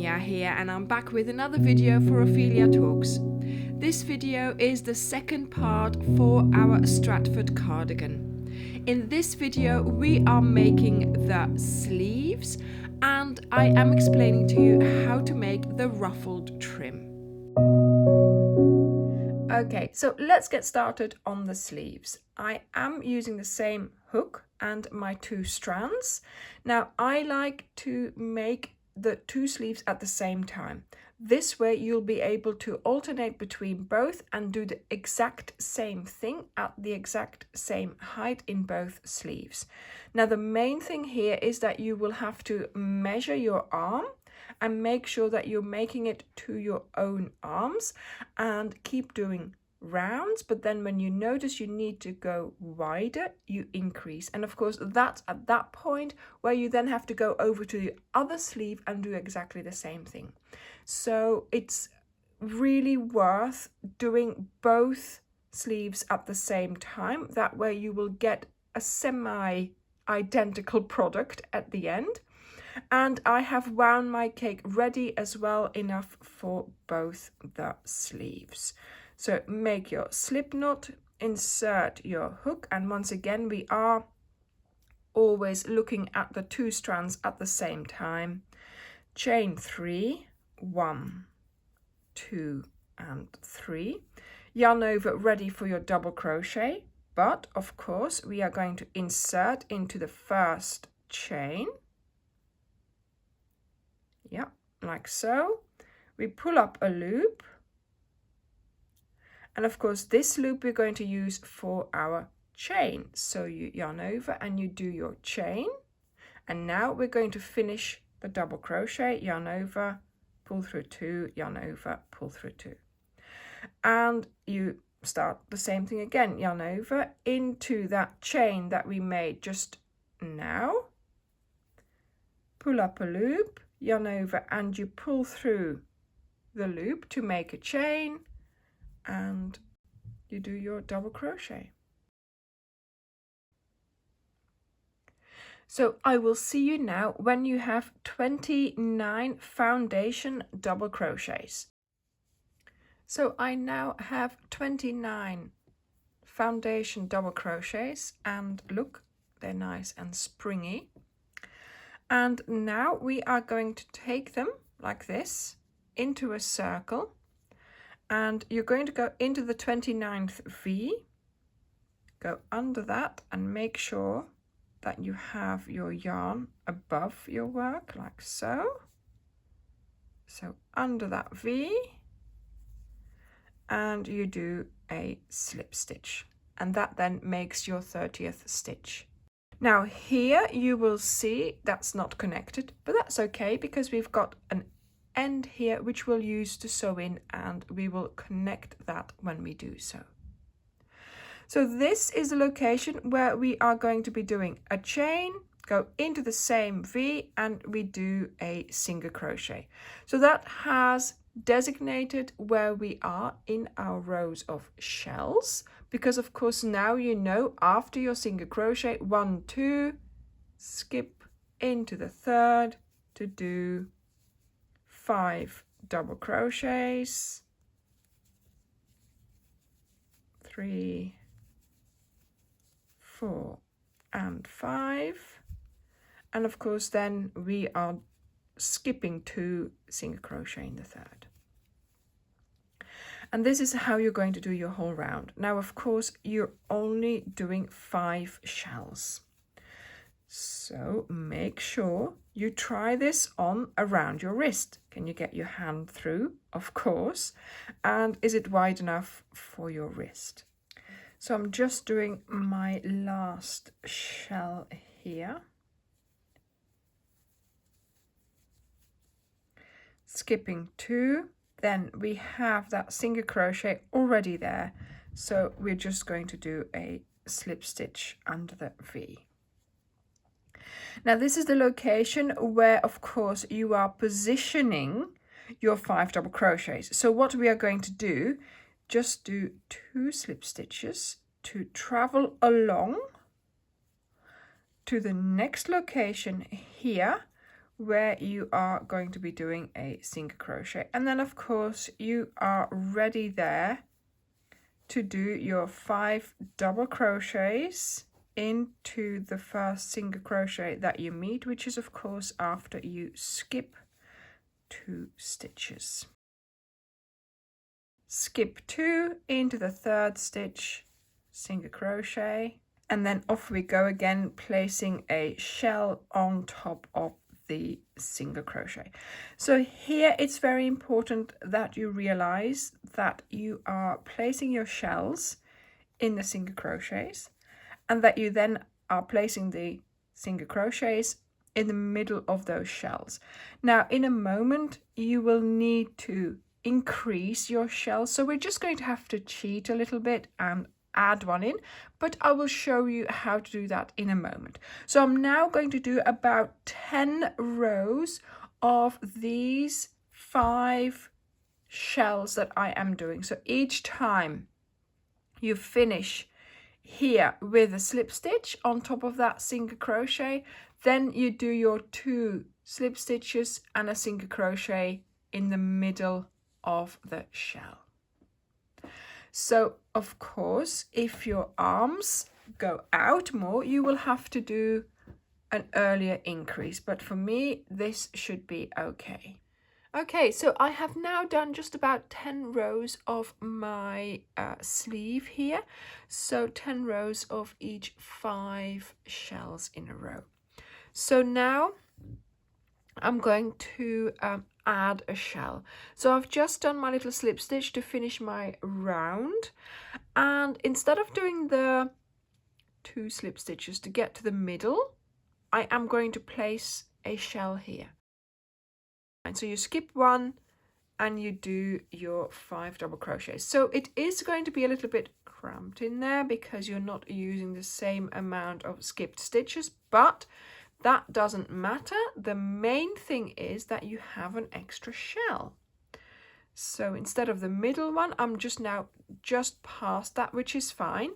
Anja here, and I'm back with another video for Ophelia Talks. This video is the second part for our Stratford cardigan. In this video we are making the sleeves and I am explaining to you how to make the ruffled trim. Okay, so let's get started on the sleeves. I am using the same hook and my 2 strands. Now I like to make the 2 sleeves at the same time. This way you'll be able to alternate between both and do the exact same thing at the exact same height in both sleeves. Now the main thing here is that you will have to measure your arm and make sure that you're making it to your own arms and keep doing rounds, but then when you notice you need to go wider, you increase. And of course that's at that point where you then have to go over to the other sleeve and do exactly the same thing. So it's really worth doing both sleeves at the same time. That way you will get a semi-identical product at the end. And I have wound my cake ready as well, enough for both the sleeves. So make your slip knot, insert your hook, and once again we are always looking at the 2 strands at the same time. Chain 3, 1, 2 and 3. Yarn over, ready for your double crochet, but of course we are going to insert into the first chain. Yeah, like so. We pull up a loop. And of course this loop we're going to use for our chain. So you yarn over and you do your chain. And now we're going to finish the double crochet, yarn over, pull through 2, yarn over, pull through 2. And you start the same thing again, yarn over into that chain that we made just now. Pull up a loop, yarn over, and you pull through the loop to make a chain, and you do your double crochet. So I will see you now when you have 29 foundation double crochets. So I now have 29 foundation double crochets, and look, they're nice and springy. And now we are going to take them like this into a circle, and you're going to go into the 29th V, go under that and make sure that you have your yarn above your work like so. So under that V, and you do a slip stitch, and that then makes your 30th stitch. Now here you will see that's not connected, but that's okay because we've got an end here which we'll use to sew in, and we will connect that when we do so. So this is the location where we are going to be doing a chain, go into the same V, and we do a single crochet. So that has designated where we are in our rows of shells, because of course now you know after your single crochet 1, 2, skip into the 3rd to do 5 double crochets, 3, 4 and 5, and of course then we are skipping 2 single crochet in the 3rd. And this is how you're going to do your whole round. Now of course you're only doing 5 shells. So make sure you try this on around your wrist. Can you get your hand through? Of course. And is it wide enough for your wrist? So I'm just doing my last shell here. Skipping 2. Then we have that single crochet already there. So we're just going to do a slip stitch under the V. Now this is the location where of course you are positioning your 5 double crochets. So what we are going to do, just do 2 slip stitches to travel along to the next location here where you are going to be doing a single crochet. And then of course you are ready there to do your 5 double crochets into the first single crochet that you meet, which is of course after you skip 2 stitches. Skip 2 into the 3rd stitch, single crochet, and then off we go again, placing a shell on top of the single crochet. So here it's very important that you realize that you are placing your shells in the single crochets, and that you then are placing the single crochets in the middle of those shells. Now in a moment you will need to increase your shells, so we're just going to have to cheat a little bit and add one in, but I will show you how to do that in a moment. So I'm now going to do about 10 rows of these 5 shells that I am doing. So each time you finish here with a slip stitch on top of that single crochet, then you do your 2 slip stitches and a single crochet in the middle of the shell. So of course, if your arms go out more, you will have to do an earlier increase, but for me this should be okay. Okay, so I have now done just about 10 rows of my sleeve here, so 10 rows of each 5 shells in a row. So now I'm going to add a shell. So I've just done my little slip stitch to finish my round, and instead of doing the 2 slip stitches to get to the middle, I am going to place a shell here. And so you skip 1 and you do your 5 double crochets. So it is going to be a little bit cramped in there because you're not using the same amount of skipped stitches, but that doesn't matter. The main thing is that you have an extra shell. So instead of the middle one, I'm just past that, which is fine.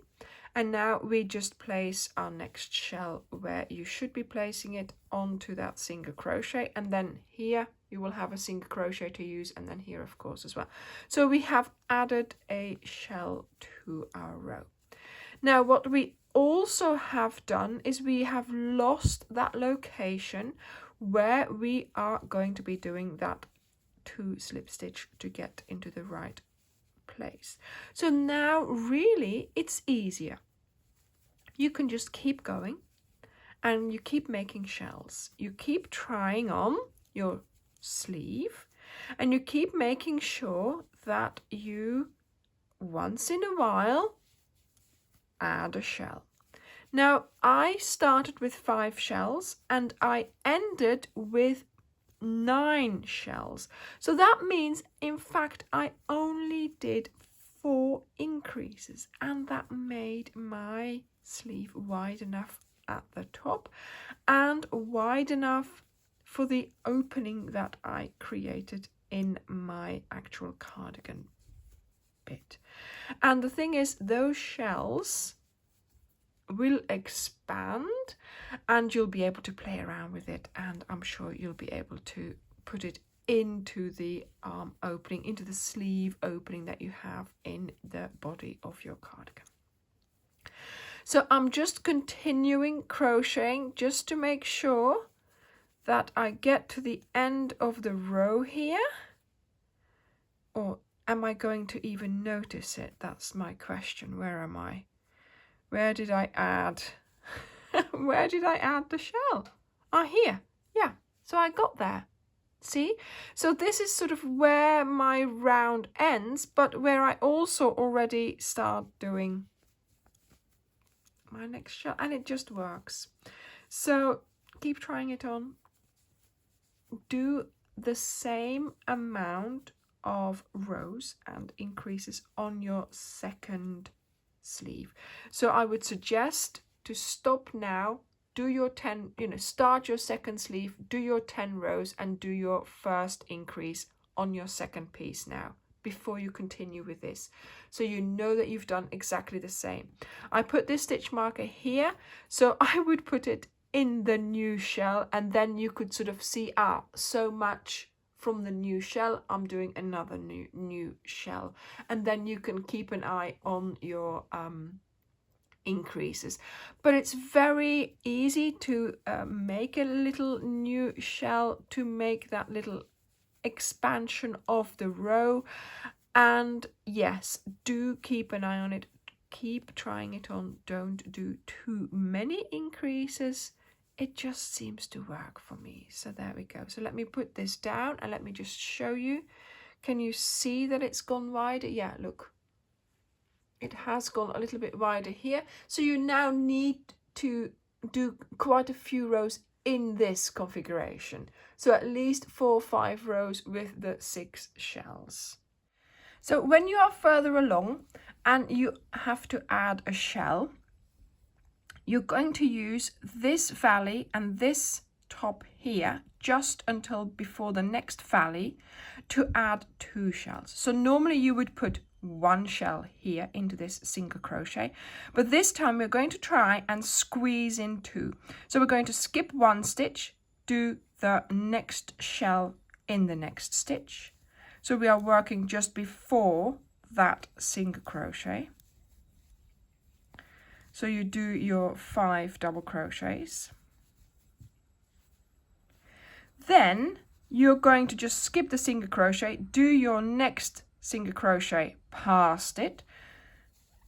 And now we just place our next shell where you should be placing it onto that single crochet, and then here you will have a single crochet to use, and then here of course as well. So we have added a shell to our row. Now what we also have done is we have lost that location where we are going to be doing that 2 slip stitch to get into the right place. So now really it's easier. You can just keep going and you keep making shells. You keep trying on your sleeve and you keep making sure that you once in a while add a shell. Now I started with 5 shells and I ended with 9 shells. So that means in fact I only did 4 increases, and that made my sleeve wide enough at the top and wide enough for the opening that I created in my actual cardigan bit. And the thing is, those shells will expand and you'll be able to play around with it, and I'm sure you'll be able to put it into the arm opening, into the sleeve opening that you have in the body of your cardigan. So I'm just continuing crocheting just to make sure that I get to the end of the row here. Or am I going to even notice it? That's my question. Where am I? Where did I add? Where did I add the shell? Here. Yeah, so I got there. See? So this is sort of where my round ends, but where I also already start doing my next shell, and it just works. So keep trying it on. Do the same amount of rows and increases on your second sleeve. So I would suggest to stop now, do your 10, start your second sleeve, do your 10 rows and do your first increase on your second piece now before you continue with this, so you know that you've done exactly the same. I put this stitch marker here, so I would put it in the new shell, and then you could sort of see, so much from the new shell, I'm doing another new shell, and then you can keep an eye on your increases. But it's very easy to make a little new shell, to make that little expansion of the row. And yes, do keep an eye on it, keep trying it on, don't do too many increases. It just seems to work for me. So there we go. So let me put this down and let me just show you. Can you see that it's gone wider? Yeah, look, it has gone a little bit wider here. So you now need to do quite a few rows in this configuration. So at least 4 or 5 rows with the 6 shells. So when you are further along and you have to add a shell, you're going to use this valley and this top here just until before the next valley to add 2 shells. So normally you would put 1 shell here into this single crochet, but this time we're going to try and squeeze in 2. So we're going to skip 1 stitch, do the next shell in the next stitch. So we are working just before that single crochet. So you do your 5 double crochets. Then you're going to just skip the single crochet, do your next single crochet past it.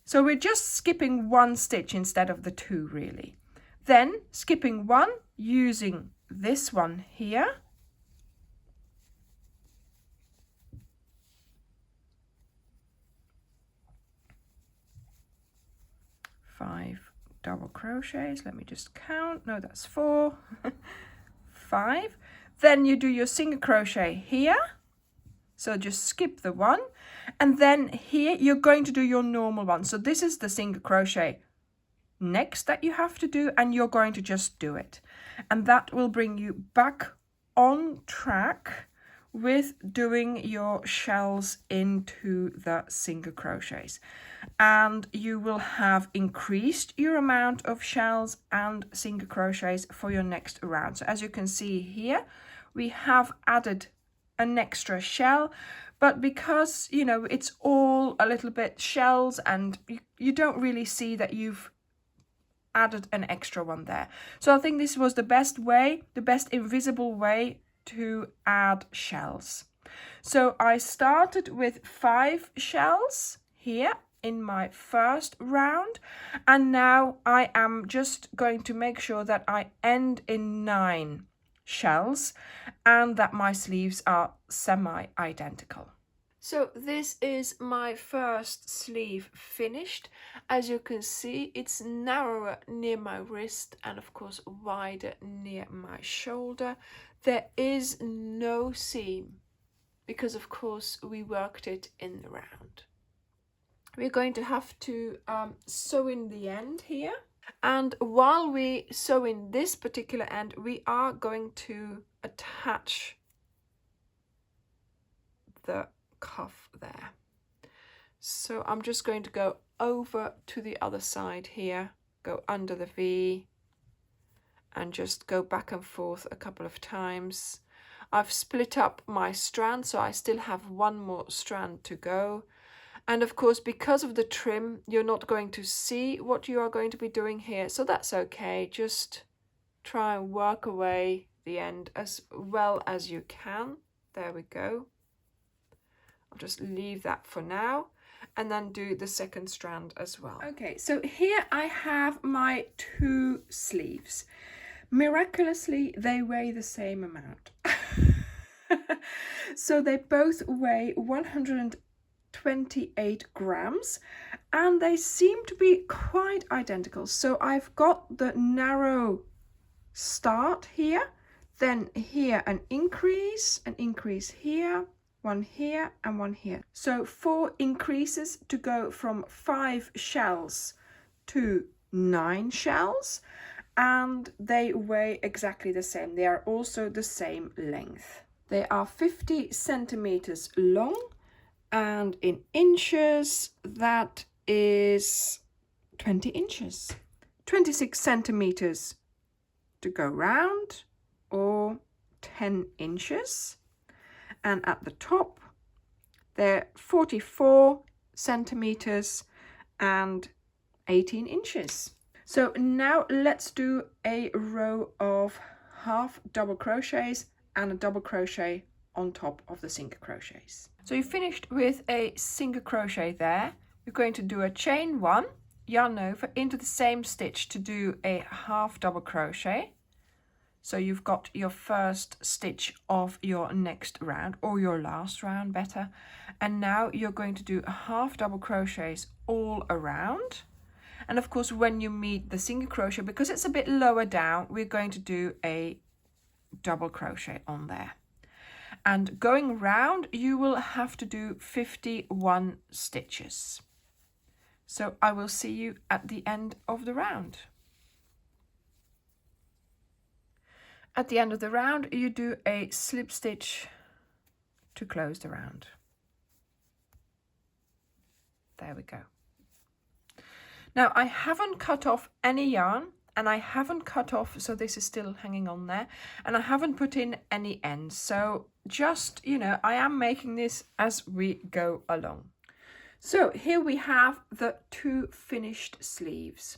So we're just skipping 1 stitch instead of the 2 really. Then skipping 1, using this one here. Five double crochets, let me just count, no, that's 4, 5. Then you do your single crochet here, so just skip the 1, and then here you're going to do your normal one. So this is the single crochet next that you have to do, and you're going to just do it, and that will bring you back on track with doing your shells into the single crochets, and you will have increased your amount of shells and single crochets for your next round. So as you can see here, we have added an extra shell, but because you know it's all a little bit shells and you don't really see that you've added an extra one there. So I think this was the best way, the best invisible way to add shells. So I started with 5 shells here in my first round, and now I am just going to make sure that I end in 9 shells and that my sleeves are semi-identical. So this is my first sleeve finished. As you can see, it's narrower near my wrist and of course wider near my shoulder. There is no seam because of course we worked it in the round. We're going to have to sew in the end here, and while we sew in this particular end, we are going to attach the cuff there. So I'm just going to go over to the other side here, go under the V and just go back and forth a couple of times. I've split up my strand, so I still have 1 more strand to go. And of course, because of the trim, you're not going to see what you are going to be doing here, so that's okay. Just try and work away the end as well as you can. There we go. I'll just leave that for now and then do the second strand as well. Okay, so here I have my 2 sleeves. Miraculously, they weigh the same amount. So they both weigh 128 grams and they seem to be quite identical. So I've got the narrow start here, then here an increase here, 1 here and 1 here. So 4 increases to go from 5 shells to 9 shells, and they weigh exactly the same. They are also the same length. They are 50 centimeters long, and in inches that is 20 inches. 26 centimeters to go round, or 10 inches. And at the top, they're 44 centimeters and 18 inches. So now let's do a row of half double crochets and a double crochet on top of the single crochets. So you finished with a single crochet there. You're going to do a chain 1, yarn over into the same stitch to do a half double crochet. So you've got your first stitch of your next round, or your last round better. And now you're going to do a half double crochets all around. And of course, when you meet the single crochet, because it's a bit lower down, we're going to do a double crochet on there. And going round, you will have to do 51 stitches. So I will see you at the end of the round. At the end of the round, you do a slip stitch to close the round. There we go. Now I haven't cut off any yarn, and I haven't cut off, so this is still hanging on there, and I haven't put in any ends. So just, you know, I am making this as we go along. So here we have the 2 finished sleeves.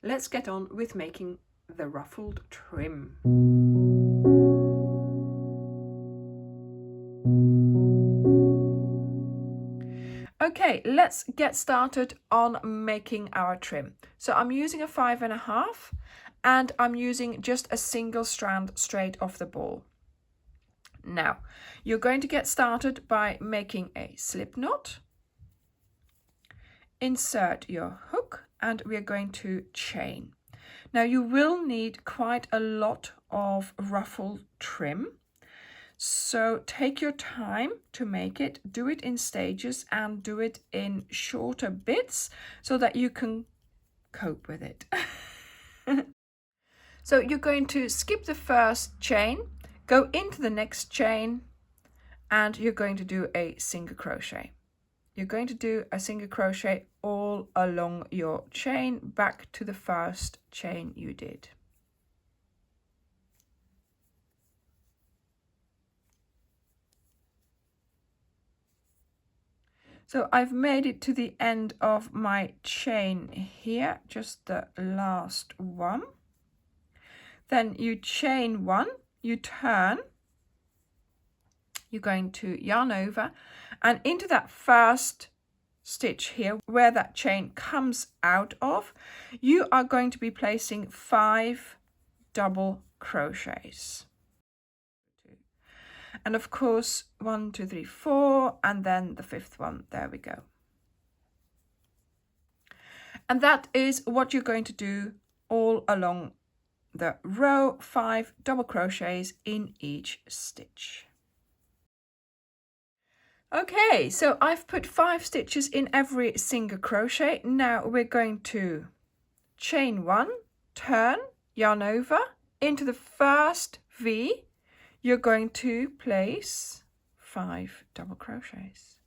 Let's get on with making the ruffled trim. Okay, let's get started on making our trim. So I'm using a 5.5, and I'm using just a single strand straight off the ball. Now, you're going to get started by making a slip knot, insert your hook, and we are going to chain. Now you will need quite a lot of ruffle trim, so take your time to make it, do it in stages and do it in shorter bits so that you can cope with it. So you're going to skip the first chain, go into the next chain, and you're going to do a single crochet. You're going to do a single crochet all along your chain back to the first chain you did. So I've made it to the end of my chain here, just the last one. Then you chain 1, you turn, you're going to yarn over, and into that first stitch here where that chain comes out of, you are going to be placing 5 double crochets. And of course 1, 2, 3, 4, and then the 5th one. There we go. And that is what you're going to do all along the row, 5 double crochets in each stitch. Okay, so I've put 5 stitches in every single crochet. Now we're going to chain 1, turn, yarn over, into the first V, you're going to place 5 double crochets.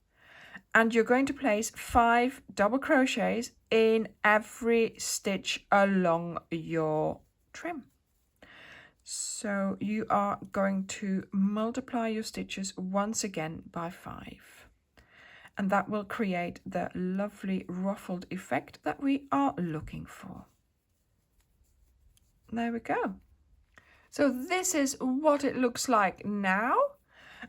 And you're going to place 5 double crochets in every stitch along your trim. So you are going to multiply your stitches once again by 5. And that will create the lovely ruffled effect that we are looking for. There we go. So this is what it looks like now.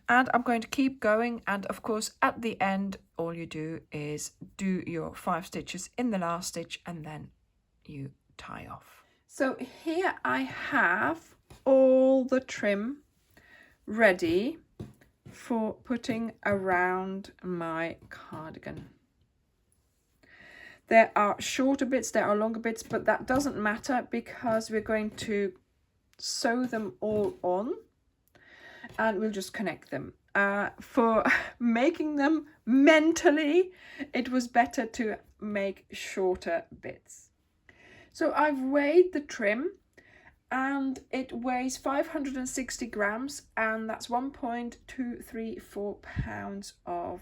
And I'm going to keep going, and of course at the end all you do is do your 5 stitches in the last stitch and then you tie off. So here I have all the trim ready for putting around my cardigan. There are shorter bits, there are longer bits, but that doesn't matter because we're going to sew them all on and we'll just connect them. For making them mentally, it was better to make shorter bits. So I've weighed the trim and it weighs 560 grams, and that's 1.234 pounds of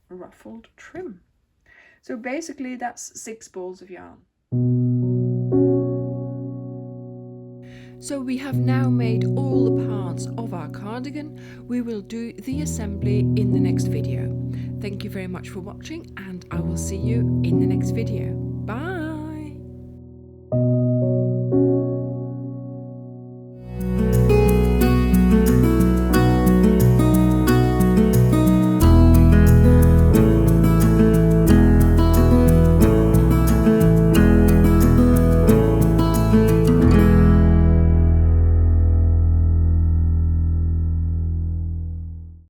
ruffled trim. So basically that's 6 balls of yarn. So we have now made all the parts of our cardigan. We will do the assembly in the next video. Thank you very much for watching, and I will see you in the next video. Bye!